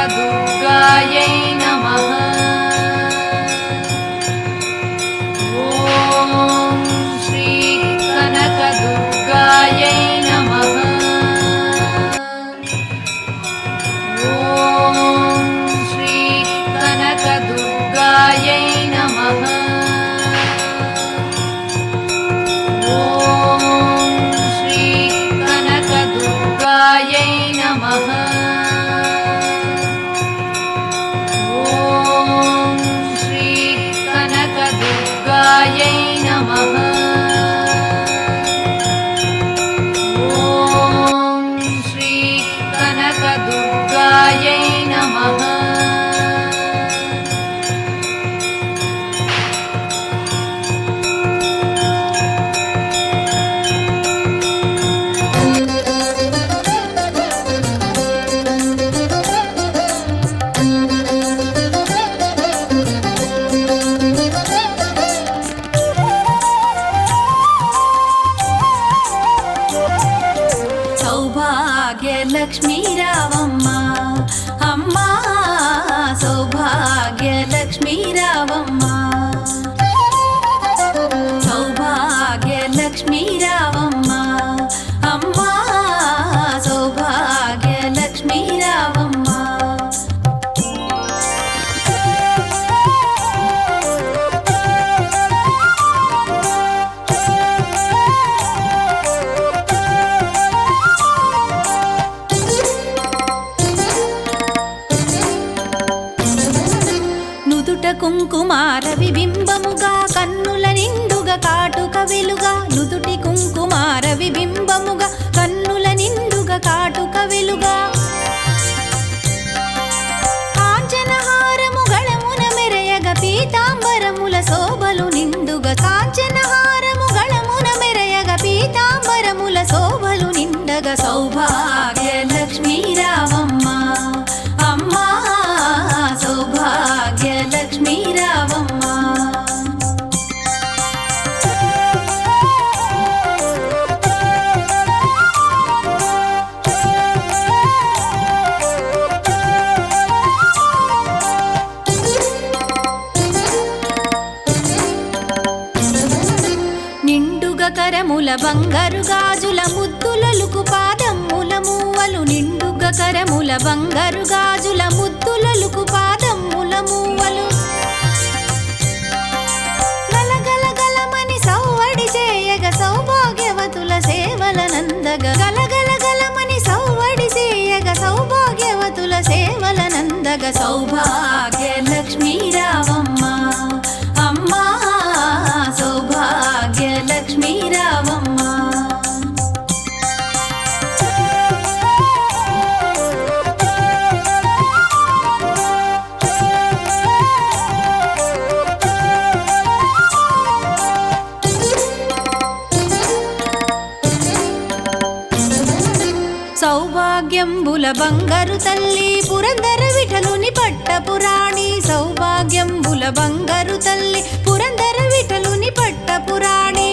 दुर्गायै नमः। ॐ श्री कनकदुर्गायै नमः। ॐ श्री कनकदुर्गायै नमः। ॐ श्री कनकदुर्गायै नमः। दुर्गायै नमः। ॐ श्री कनकदुर्गायै नमः। लक्ष्मी रावम्मा अम्मा सौभाग्य लक्ष्मी रावम्मा सौभाग्य लक्ष्मी रावम्मा अम्मा सौभाग्य लक्ष्मी रावम्मा కుంకుమార విబింబముగా కన్నుల నిండుగా కాటుక వెలుగా నుదుటి కుంకుమార విబింబముగా కన్నుల నిండుగా కాటుక వెలుగా కాంచనహారము గళమున మెరయగ పీతాంబరముల శోభలు నిండుగా కాంచనహారము గళమున మెరయగ పీతాంబరముల శోభలు నిండగా సౌభాగ్య లక్ష్మీ రావమ్మ అమ్మా సౌభాగ్య లక్ష్మీ రావమ్మ నిండుగా కరముల బంగారు గాజుల ముద్దులలుకు పాదమ్ముల మూవలు నిండుగా కరముల బంగారు గాజుల ముద్దులలుకు పాదమ్ముల మూవలు గలగలగలమని సౌవడి చేయగ సౌభాగ్యవతుల సేవల నందగ గలగలగలమని సౌవడి చేయగ సౌభాగ్యవతుల సేవల నందగ సౌభాగ్య లక్ష్మీ రావమ్మ అమ్మా సౌభాగ్య లక్ష్మీ రావమ్మ సౌభాగ్యంబుల బంగారు తల్లి పురందర విఠలుని పట్టపురాణి సౌభాగ్యంబుల బంగారు తల్లి పురందర విఠలుని పట్టపురాణి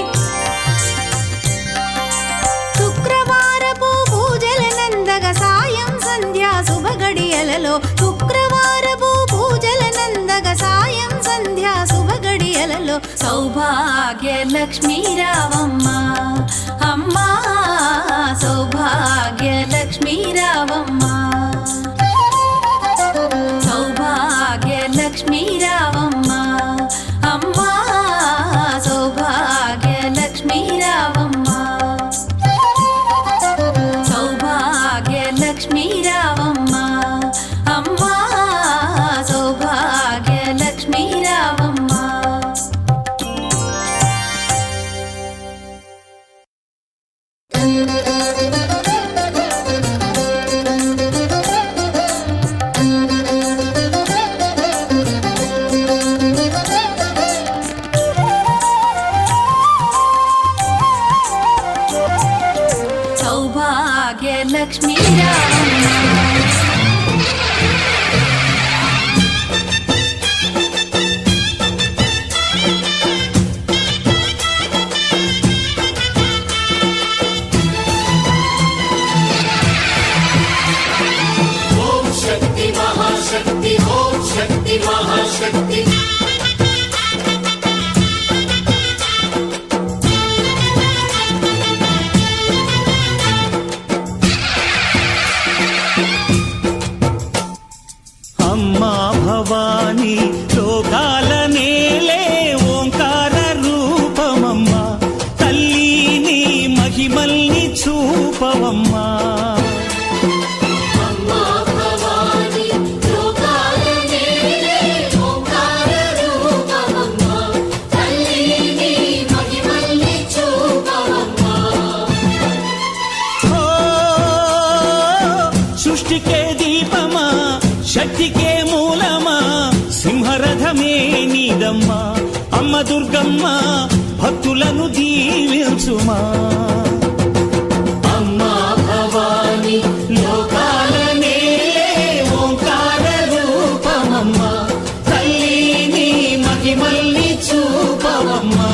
శుక్రవారపు పూజల నందగ సాయం సంధ్యా శుభగడియలలో శుక్రవారపు పూజల నందగ సాయం సంధ్యా శుభగడియలలో సౌభాగ్య లక్ష్మీ రావమ్మ అమ్మా సౌభాగ్య లక్ష్మీ రావమ్మ సౌభాగ్య లక్ష్మీ రావమ్మ అమ్మా సౌభాగ్య లక్ష్మీ రావమ్మ సౌభాగ్య లక్ష్మీ రావమ్మ అమ్మా సౌభాగ్య లక్ష్మీ రావమ్మ సౌభాగ్య లక్ష్మీ రావమ్మ వెలుగే దీపమా శక్తికే మూలమా సింహరథమే నీదమ్మా అమ్మ దుర్గమ్మ భక్తులను దీవించుమా అమ్మా భవాని లోకాల నేలే ఓంకార రూపమమ్మా తల్లిని మహిమల్ని చూపవమ్మా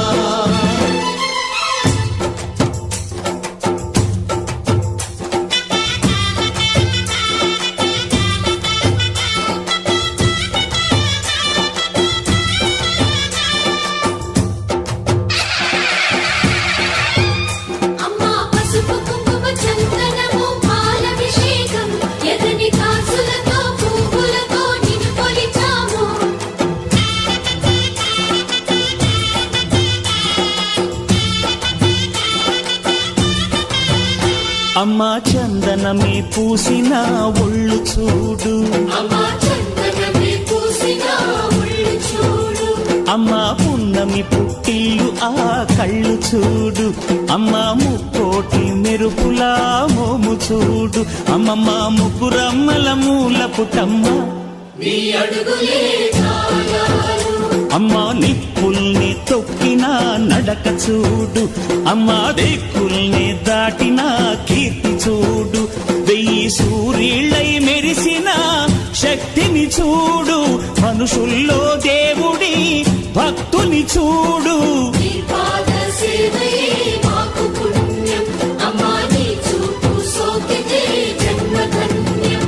అమ్మా పసుపు కుంకుమ చందనము పాలభిషేకం ఎదని కాసులతో పువ్వులతో నిన్ను కొలిచాము అమ్మా చందనమే పూసిన ఒళ్ళు చూడు అమ్మా చందనమే పూసిన ఒళ్ళు చూడు అమ్మా పున్నమి పుట్టిల్లు ఆ కళ్ళు చూడు అమ్మా ముక్కోటి మెరుపులా మోము చూడు అమ్మమ్మ ముగ్గురమ్మల మూల పుటమ్మ నీ అడుగులే చాలారు అమ్మా నిప్పుల్ని తొక్కిన నడక చూడు అమ్మా దిక్కుల్ని దాటిన కీర్తి చూడు వెయ్యి సూర్యుళ్ళై మెరిసిన శక్తిని చూడు మనుషుల్లో దేవుడి భక్తుని చూడు నీ పాద సేవయే మాకు పుణ్యం అమ్మా నీ చూపు సోకితే జన్మధన్యం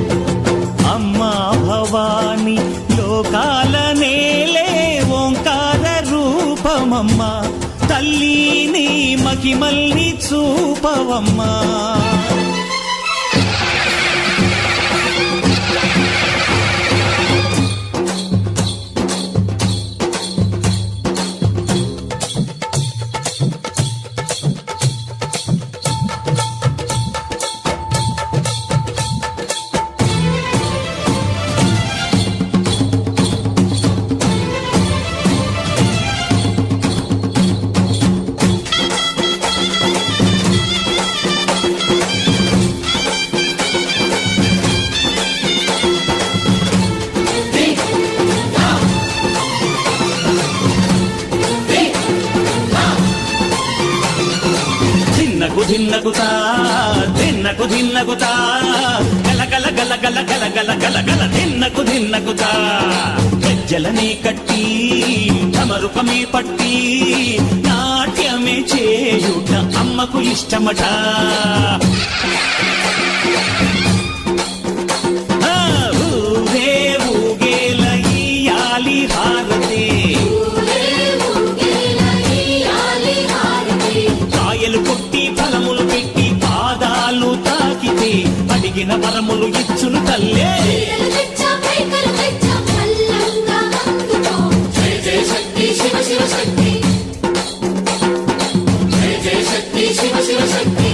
అమ్మా భవాని లోకాల నేలే ఓంకార రూపమమ్మా తల్లిని మహిమల్ని చూపవమ్మా ధిన్నకుతా ధిన్నకుతా గల గల గల గల గల గల గల గల ధిన్నకుతా గజ్జలనే కట్టి ఢమరుకమే పట్టి నాట్యమే చేయుట అమ్మకు ఇష్టమట ఊరే ఊగేల ఇయ్యాలి హారతే కాయలు కొట్టి ఫలములు పెట్టి పాదాలు తాకితే అడిగిన వరములు ఇచ్చును తల్లే జయ జయ శక్తి శివ శివ శక్తి జయ జయ శక్తి శివ శివ శక్తి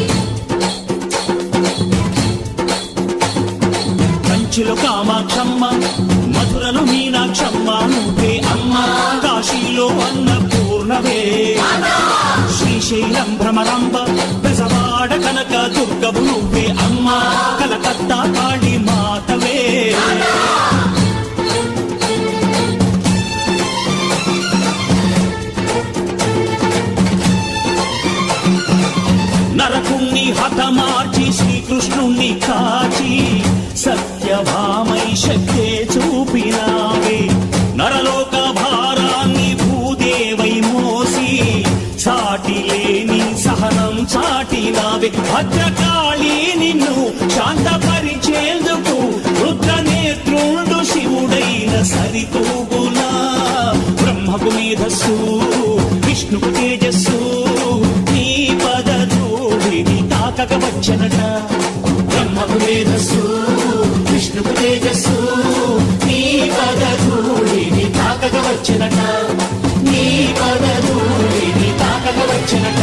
కంచిలో కామాక్షమ్మ మధురలో మీనాక్షమ్మ నువ్వే అమ్మ కాశీలో అన్నపూర్ణవే శ్రీశైలం భ్రమరాంబ బెజవాడ కనక దుర్గవు నువ్వే అమ్మ కలకత్తా కాళీ మాతవే నరకుణ్ణి హతమార్చి శ్రీకృష్ణుణ్ణి కాచి సత్యభామై శక్తే చూపినావే నరలోక భారాన్ని భూదేవై మోసి సాటి లేని సహనం చాటినావే భద్రకాళి నిన్ను శాంతపరిచేందుకు రుద్రనేత్రుండు శివుడైన సరితూగులా బ్రహ్మకు మేధస్సు విష్ణుకు తేజస్సు నీ పదధూళిని తాకక వచ్చనట బ్రహ్మకు మేధస్సు విష్ణుకు తేజస్సు నీ పదధూళిని తాకక వచ్చనట నీ పదధూళిని తాకక వచ్చనట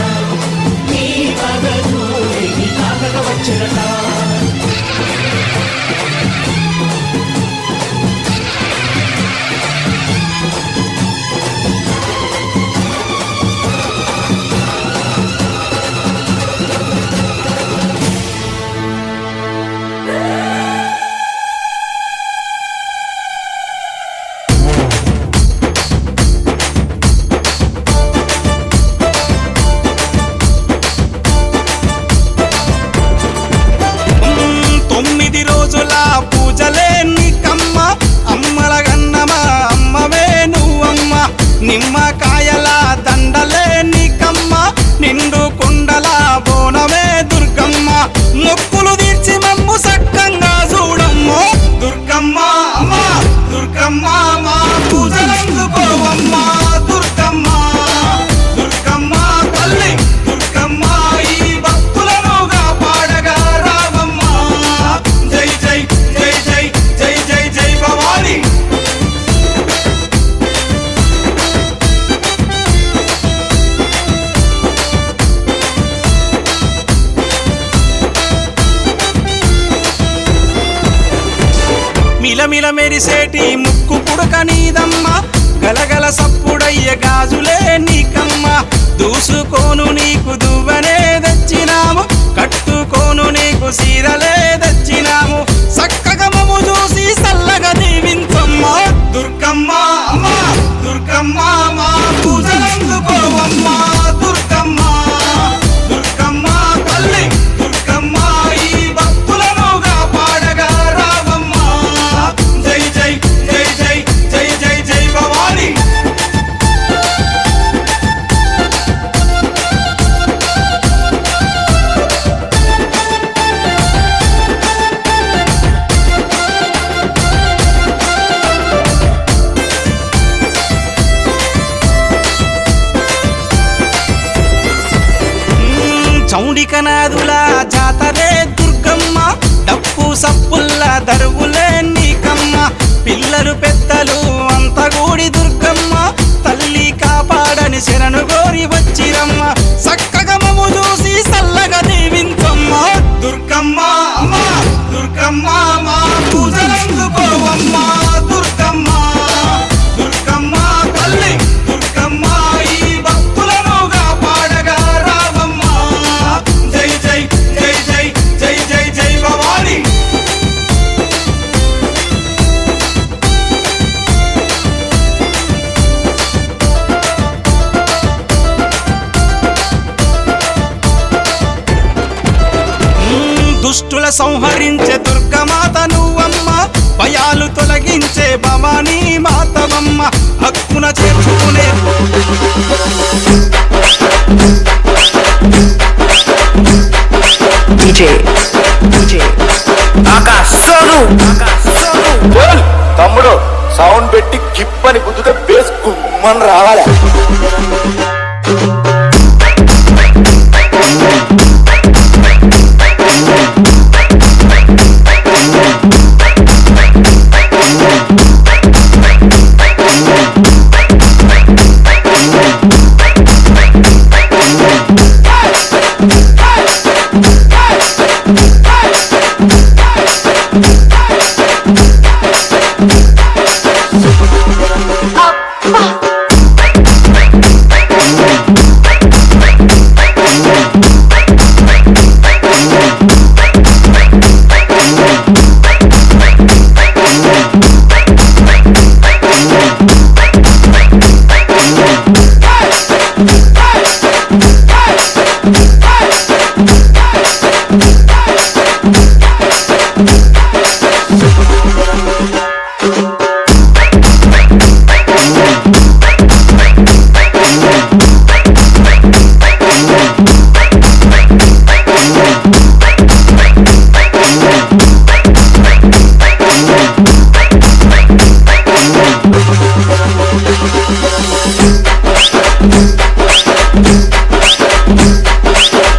నీ పదధూళిని తాకక వచ్చనట మిలమిల మెరిసేటి ముక్కు పుడక నీదమ్మ గలగల సప్పుడయ్యే గాజులే నీకమ్మ దూసుకోను నీకు దువ్వనే తెచ్చినాము కట్టుకోను నీకు సీరలే తెచ్చినాము చక్కగా మమ్ము చూసి సల్లగా దీవించమ్మ దుర్గమ్మ అమ్మ దుర్గమ్మ మా పూజలందుకోవమ్మ దుర్గమ్మ దుర్గమ్మ తల్లి దుర్గమ్మ ఈ భక్తులనుగా పాడగా రావమ్మ జై జై జై జై జై జై జై భవాని చౌడికనాదుల జాతరే దుర్గమ్మ డప్పు సప్పుల్ల దరువులే నీకమ్మ పిల్లలు పెద్దలు అంత గూడి దుర్గమ్మ తల్లి కాపాడని శరణు గోరి వచ్చిరమ్మ చక్కగా మమ్ము చూసి సల్లగా దీవించమ్మ దుర్గమ్మ అమ్మ దుర్గమ్మ మా పూజలందుకోవమ్మ దుర్గమ్మ దుర్గమ్మ తల్లి దుర్గమ్మ ఈ భక్తులనుగా పాడగా రావమ్మ జై జై జై జై జై జై జై భవాని దుష్టుల సంహరించే దుర్గమాత నువ్వమ్మ భయాలు తొలగించే భవానీ మాతవమ్మ హక్కున చేర్చుకునే DJ ఆకాశ్ సోను బోల్ తమ్ముడు సౌండ్ పెట్టి గిప్పని గుద్దుతే బేస్ గుమ్మని రావాలి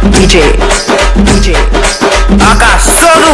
DJ ఆకాశ్ సోను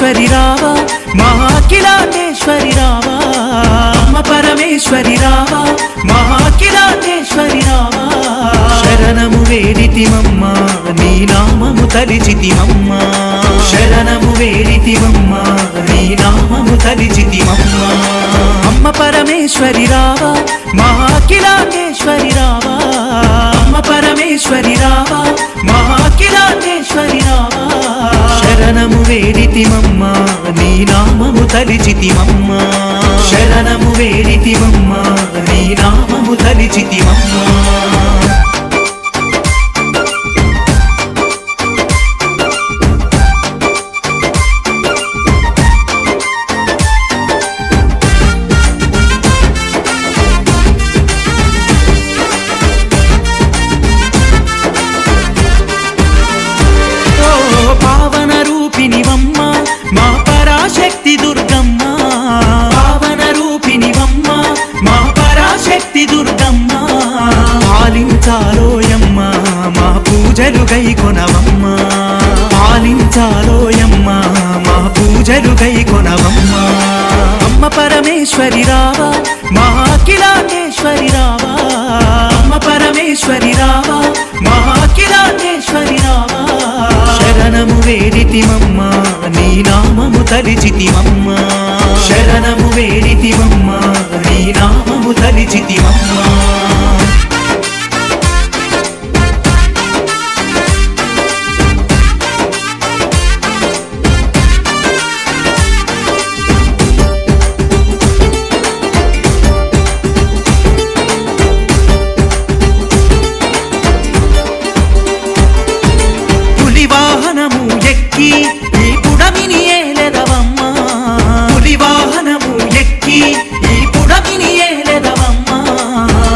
పరమేశ్వరి రావా మా అఖిలాండేశ్వరి రావా అమ్మ పరమేశ్వరి రావా మా అఖిలాండేశ్వరి రావా శరణము వేడితిమమ్మ నీ నామము తలిచితిమమ్మ శరణము వేడితిమమ్మ నీ నామము తలిచితిమమ్మ అమ్మ పరమేశ్వరి రావా మా అఖిలాండేశ్వరి రావా అమ్మ పరమేశ్వరి రావా మా అఖిలాండేశ్వరి రావా శరణము వేడితిమమ్మ నీ నామము తలిచితిమమ్మ శరణము వేడితిమమ్మ నీ నామము తలిచితిమమ్మ పావన రూపిణివమ్మ మా పరాశక్తి దుర్గమ్మ పావన రూపిణివమ్మ మా పరాశక్తి దుర్గమ్మ పాలించాలోయమ్మ మా పూజలు గైకొనవమ్మ పాలించాలోయమ్మ మా పూజలు గైకొనవమ్మ అమ్మ పరమేశ్వరి రావా మా అఖిలాండేశ్వరి రావా అమ్మ పరమేశ్వరి రావా మా అఖిలాండేశ్వరి రావా శరణము వేడితిమమ్మ నీ నామము తలిచితిమమ్మ శరణము వేడితిమమ్మ నీ నామము తలిచితిమమ్మ వాహనము ఎక్కి ఈ పుడమిని ఏలెదవమ్మ పులి వాహనము ఎక్కి ఈ పుడమిని ఏలెదవమ్మ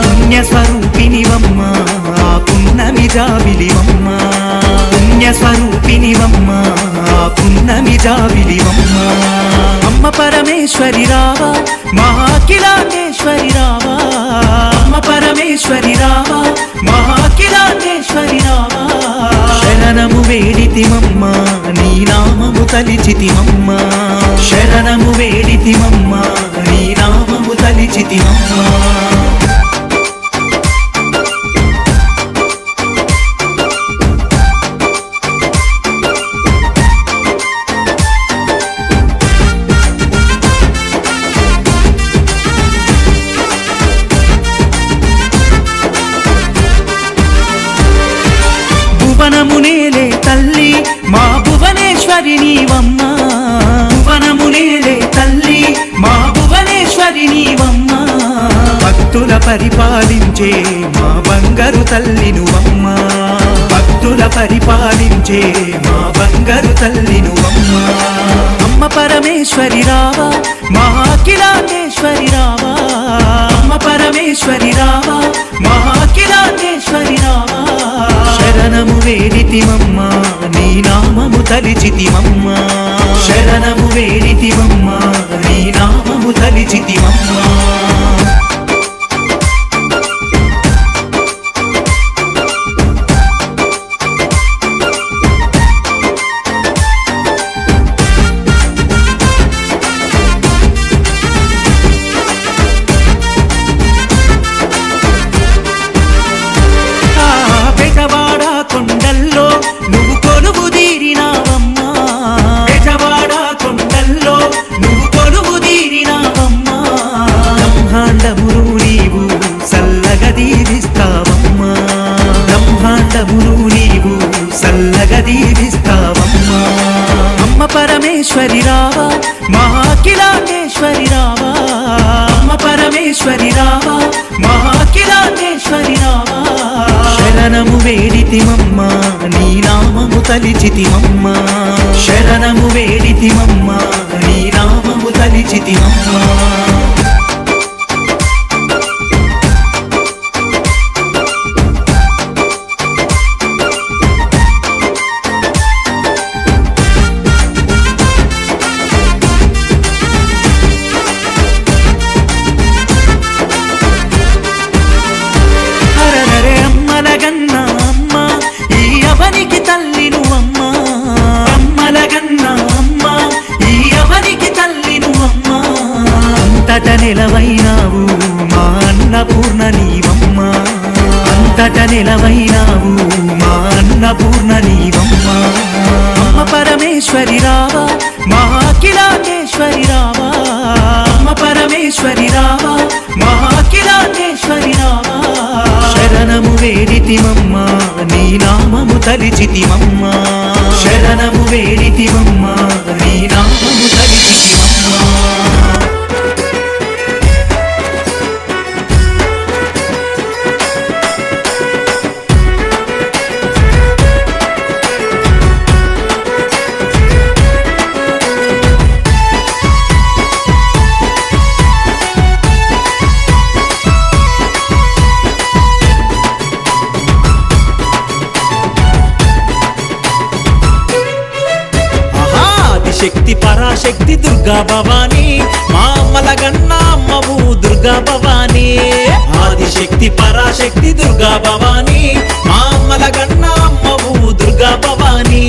పుణ్య స్వరూపినివమ్మ పున్నమి జాబిలివమ్మ పుణ్య స్వరూపినివమ్మ పున్నమి జాబిలివమ్మ అమ్మ పరమేశ్వరి రావా మా అఖిలాండేశ్వరి రావా అమ్మ పరమేశ్వరి రావా మా అఖిలాండేశ్వరి రావా శరణము వేడితిమమ్మ నీ నామము తలిచితిమమ్మ శరణము వేడితిమమ్మ నీ నామము తలిచితిమమ్మ భువనమునేలే తల్లి మా భువనేశ్వరి నీవమ్మ భువనమునేలే తల్లి మా భువనేశ్వరి నీవమ్మ భక్తుల పరిపాలించే మా బంగారు తల్లి నువ్వమ్మ భక్తుల పరిపాలించే మా బంగారు తల్లి నువ్వమ్మ అమ్మ పరమేశ్వరి రావా మా అఖిలాండేశ్వరి రావా అమ్మ పరమేశ్వరి రావా మా అఖిలాండేశ్వరి రావా శరణము వేడితిమమ్మ నీ నామము తలిచితిమమ్మ శరణము వేడితిమమ్మ నీ నామము తలిచితిమమ్మ బెజవాడ కొండల్లో నువ్వు కొలువు తీరినావమ్మ బెజవాడ కొండల్లో నువ్వు కొలువు తీరినావమ్మ బ్రహ్మాండములు నీవు సల్లగా దీవిస్తావమ్మ బ్రహ్మాండములు నీవు సల్లగా దీవిస్తావమ్మ అమ్మ పరమేశ్వరి రావా మా అఖిలాండేశ్వరి రావా అమ్మ పరమేశ్వరి రావా మా అఖిలాండేశ్వరి రావా శరణము వేడితిమమ్మ నీ నామము తలిచితిమమ్మ శరణము వేడితిమమ్మ నీ నామము తలిచితిమమ్మ అన్నపూర్ణ నీవమ్మ అమ్మ పరమేశ్వరి రావా మహాకిలాండేశ్వరి రావా అమ్మ పరమేశ్వరి రావా మహాకిలాండేశ్వరి రావా శరణము వేడితిమమ్మ నీ నామము తలిచితిమమ్మ శరణము వేడితిమమ్మ నీ నామము తలిచితిమమ్మ శక్తి పరాశక్తి దుర్గా భవానీ మా అమ్మల గన్న అమ్మవు దుర్గా భవానీ ఆదిశక్తి పరాశక్తి దుర్గా భవానీ మా అమ్మల గన్న అమ్మవు దుర్గా భవానీ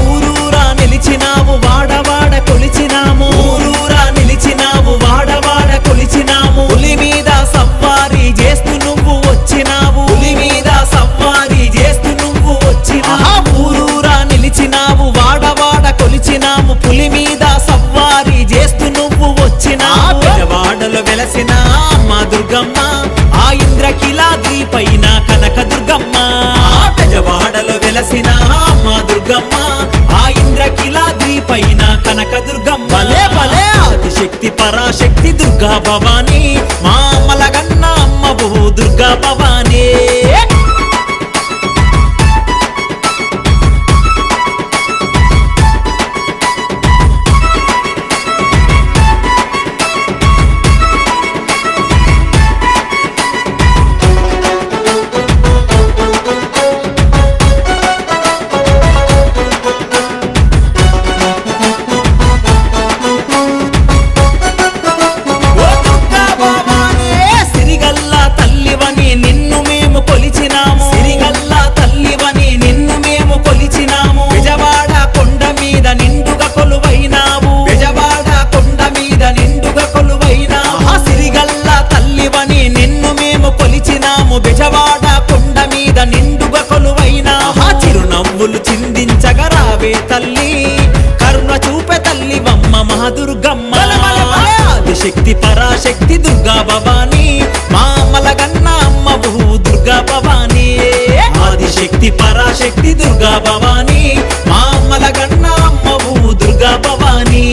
ఊరూరా నిలిచినావు వాడవాడ కొలిచినాము ఊరూరా నిలిచినావు వాడవాడ కొలిచినాము పులి మీద సవారీ చేస్తూ నువ్వు వచ్చినావు పులి మీద సవారీ చేస్తూ నువ్వు వచ్చినావు ఊరూరా నిలిచినావు వాడవాడ కొలిచినాము పులి మీద సవారీ చేస్తూ నువ్వు వచ్చినా పెదవాడలో వెలసిన అమ్మ దుర్గమ్మ ఆ ఇంద్రకిలాద్రి పైన కనక దుర్గమ్మ పెదవాడలో వెలసిన అమ్మ దుర్గమ్మ ఆ ఇంద్రకిలాద్రి పైన కనక దుర్గమ్మ భలే భలే ఆదిశక్తి పరాశక్తి దుర్గా భవానీ మా అమ్మల గన్న అమ్మవు దుర్గా భవానీ బెజవాడ కొండ మీద నిండుగా కొలువైనా చిరునవ్వులు చిందించగా రావే తల్లి కరుణ చూపే తల్లి వమ్మ మహాదుర్గమ్మ ఆదిశక్తి పరాశక్తి దుర్గా భవానీ మా అమ్మల గన్న అమ్మవు దుర్గా భవానీ ఆదిశక్తి పరాశక్తి దుర్గా భవానీ మా అమ్మల గన్న అమ్మవు దుర్గా భవానీ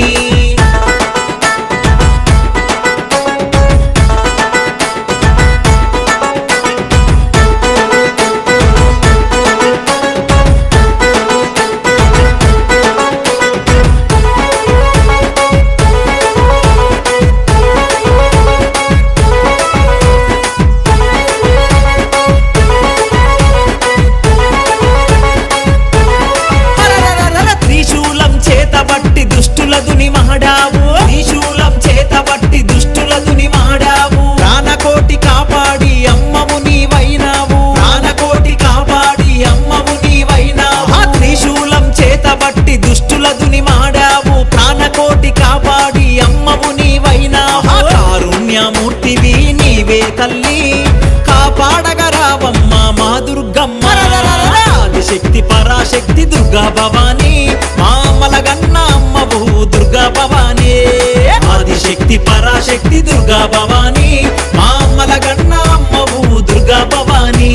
మూర్తివి నీవే తల్లి కాపాడగరావమ్మ మా దుర్గమ్మ ఆదిశక్తి పరాశక్తి దుర్గా భవానీ మా అమ్మల గన్న అమ్మవు దుర్గా భవానీ ఆదిశక్తి పరాశక్తి దుర్గా భవానీ మా అమ్మల గన్న అమ్మవు దుర్గా భవానీ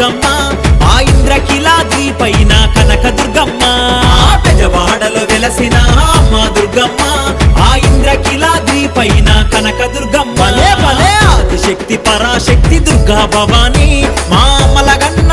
దుర్గమ్మ ఆ ఇంద్రకిలాద్రి పైన కనక దుర్గమ్మ ఆ బెజవాడలో వెలసిన అమ్మ దుర్గమ్మ ఆ ఇంద్రకిలాద్రి పైన కనక దుర్గమ్మ ఆదిశక్తి పరాశక్తి దుర్గా భవాని మా మలగన్న